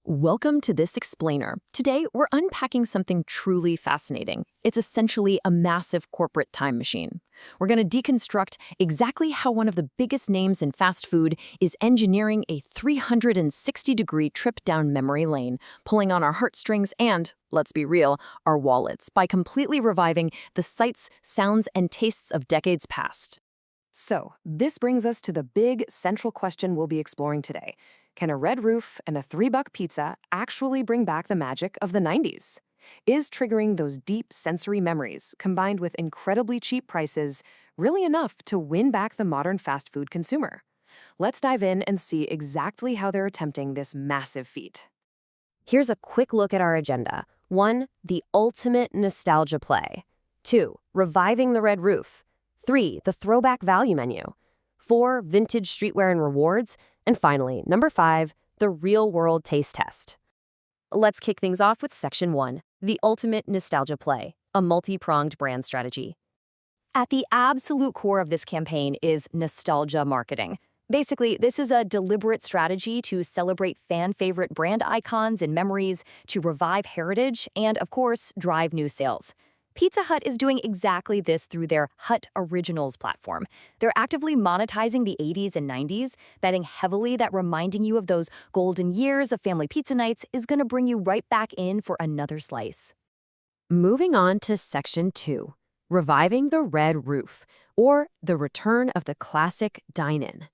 Welcome to this explainer. Today, we're unpacking something truly fascinating. It's essentially a massive corporate time machine. We're going to deconstruct exactly how one of the biggest names in fast food is engineering a 360-degree trip down memory lane, pulling on our heartstrings and, let's be real, our wallets by completely reviving the sights, sounds, and tastes of decades past. So, this brings us to the big central question we'll be exploring today. Can a red roof and a $3 pizza actually bring back the magic of the 90s? Is triggering those deep sensory memories, combined with incredibly cheap prices, really enough to win back the modern fast food consumer? Let's dive in and see exactly how they're attempting this massive feat. Here's a quick look at our agenda. 1. The ultimate nostalgia play. 2. Reviving the red roof. 3. The Throwback Value Menu. 4. Vintage streetwear and rewards. And finally, number 5, the real-world taste test. Let's kick things off with Section 1, the ultimate nostalgia play, a multi-pronged brand strategy. At the absolute core of this campaign is nostalgia marketing. Basically, this is a deliberate strategy to celebrate fan-favorite brand icons and memories, to revive heritage, and, of course, drive new sales. Pizza Hut is doing exactly this through their Hut Originals platform. They're actively monetizing the 80s and 90s, betting heavily that reminding you of those golden years of family pizza nights is going to bring you right back in for another slice. Moving on to Section 2, reviving the red roof, or the return of the classic dine-in.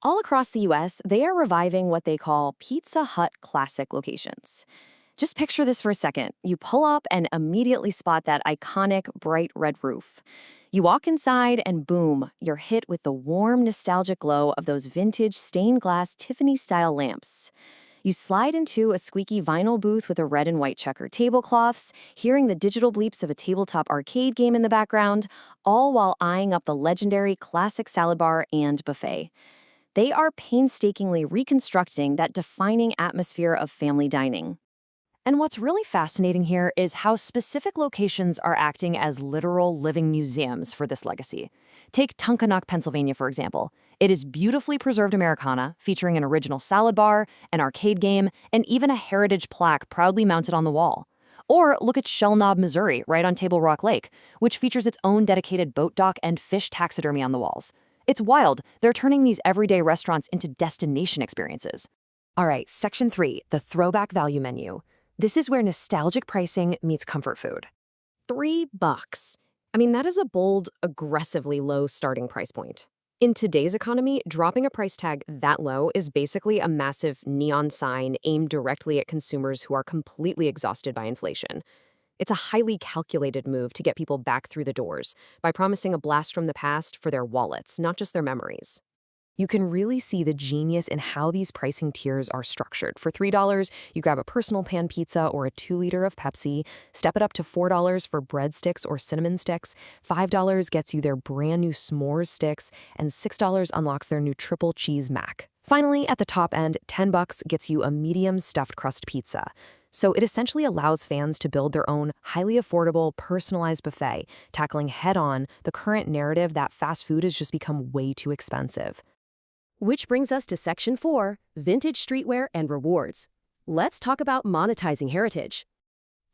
All across the US, they are reviving what they call Pizza Hut classic locations. Just picture this for a second. You pull up and immediately spot that iconic bright red roof. You walk inside and boom, you're hit with the warm, nostalgic glow of those vintage stained glass Tiffany-style lamps. You slide into a squeaky vinyl booth with a red and white checker tablecloths, hearing the digital bleeps of a tabletop arcade game in the background, all while eyeing up the legendary classic salad bar and buffet. They are painstakingly reconstructing that defining atmosphere of family dining. And what's really fascinating here is how specific locations are acting as literal living museums for this legacy. Take Tunkhannock, Pennsylvania, for example. It is beautifully preserved Americana, featuring an original salad bar, an arcade game, and even a heritage plaque proudly mounted on the wall. Or look at Shell Knob, Missouri, right on Table Rock Lake, which features its own dedicated boat dock and fish taxidermy on the walls. It's wild. They're turning these everyday restaurants into destination experiences. All right, Section 3, the Throwback Value Menu. This is where nostalgic pricing meets comfort food. $3. I mean, that is a bold, aggressively low starting price point. In today's economy, dropping a price tag that low is basically a massive neon sign aimed directly at consumers who are completely exhausted by inflation. It's a highly calculated move to get people back through the doors by promising a blast from the past for their wallets, not just their memories. You can really see the genius in how these pricing tiers are structured. For $3, you grab a personal pan pizza or a 2-liter of Pepsi, step it up to $4 for breadsticks or cinnamon sticks, $5 gets you their brand new s'mores sticks, and $6 unlocks their new triple cheese mac. Finally, at the top end, $10 gets you a medium stuffed crust pizza. So it essentially allows fans to build their own highly affordable, personalized buffet, tackling head-on the current narrative that fast food has just become way too expensive. Which brings us to Section 4, vintage streetwear and rewards. Let's talk about monetizing heritage.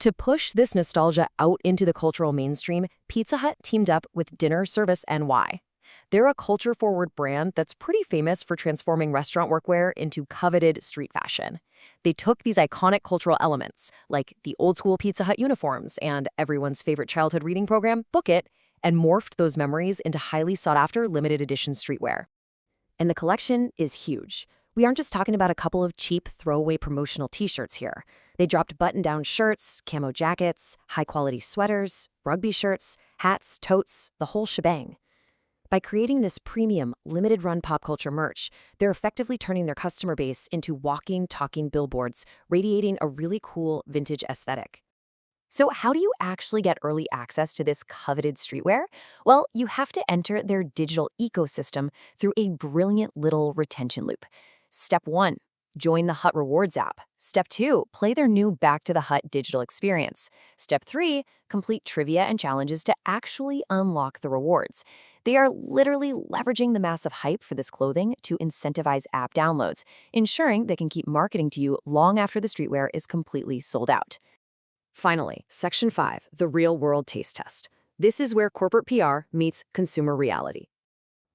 To push this nostalgia out into the cultural mainstream, Pizza Hut teamed up with Dinner Service NY. They're a culture-forward brand that's pretty famous for transforming restaurant workwear into coveted street fashion. They took these iconic cultural elements, like the old-school Pizza Hut uniforms and everyone's favorite childhood reading program, Book It, and morphed those memories into highly sought-after limited edition streetwear. And the collection is huge. We aren't just talking about a couple of cheap throwaway promotional t-shirts here. They dropped button-down shirts, camo jackets, high-quality sweaters, rugby shirts, hats, totes, the whole shebang. By creating this premium, limited-run pop culture merch, they're effectively turning their customer base into walking, talking billboards, radiating a really cool vintage aesthetic. So how do you actually get early access to this coveted streetwear? Well, you have to enter their digital ecosystem through a brilliant little retention loop. Step 1, join the Hut Rewards app. Step 2, play their new Back to the Hut digital experience. Step 3, complete trivia and challenges to actually unlock the rewards. They are literally leveraging the massive hype for this clothing to incentivize app downloads, ensuring they can keep marketing to you long after the streetwear is completely sold out. Finally, Section 5, the real-world taste test. This is where corporate PR meets consumer reality.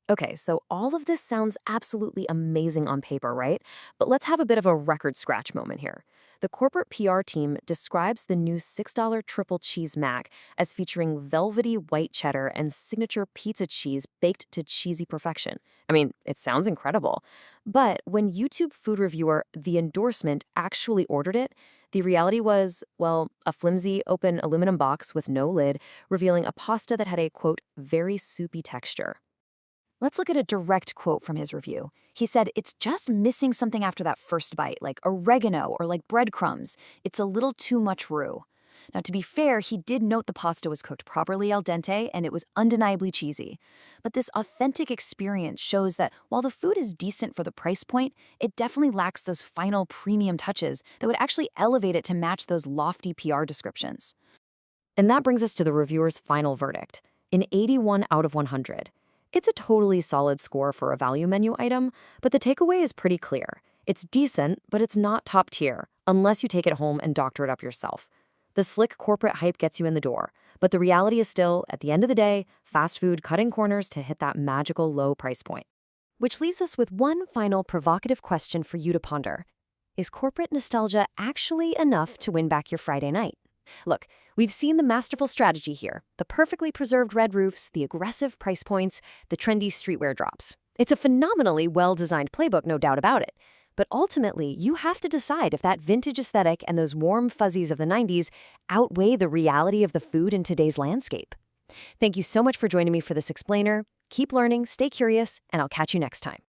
Okay, so all of this sounds absolutely amazing on paper, right? But let's have a bit of a record scratch moment here. The corporate PR team describes the new $6 triple cheese mac as featuring velvety white cheddar and signature pizza cheese baked to cheesy perfection. I mean, it sounds incredible. But when YouTube food reviewer The Endorsement actually ordered it, the reality was, well, a flimsy, open aluminum box with no lid, revealing a pasta that had a, quote, very soupy texture. Let's look at a direct quote from his review. He said, "It's just missing something after that first bite, like oregano or like breadcrumbs. It's a little too much roux." Now, to be fair, he did note the pasta was cooked properly al dente and it was undeniably cheesy. But this authentic experience shows that while the food is decent for the price point, it definitely lacks those final premium touches that would actually elevate it to match those lofty PR descriptions. And that brings us to the reviewer's final verdict, an 81 out of 100. It's a totally solid score for a value menu item, but the takeaway is pretty clear. It's decent, but it's not top tier, unless you take it home and doctor it up yourself. The slick corporate hype gets you in the door, but the reality is still, at the end of the day, fast food cutting corners to hit that magical low price point. Which leaves us with one final provocative question for you to ponder. Is corporate nostalgia actually enough to win back your Friday night? Look, we've seen the masterful strategy here, the perfectly preserved red roofs, the aggressive price points, the trendy streetwear drops. It's a phenomenally well-designed playbook, no doubt about it. But ultimately, you have to decide if that vintage aesthetic and those warm fuzzies of the 90s outweigh the reality of the food in today's landscape. Thank you so much for joining me for this explainer. Keep learning, stay curious, and I'll catch you next time.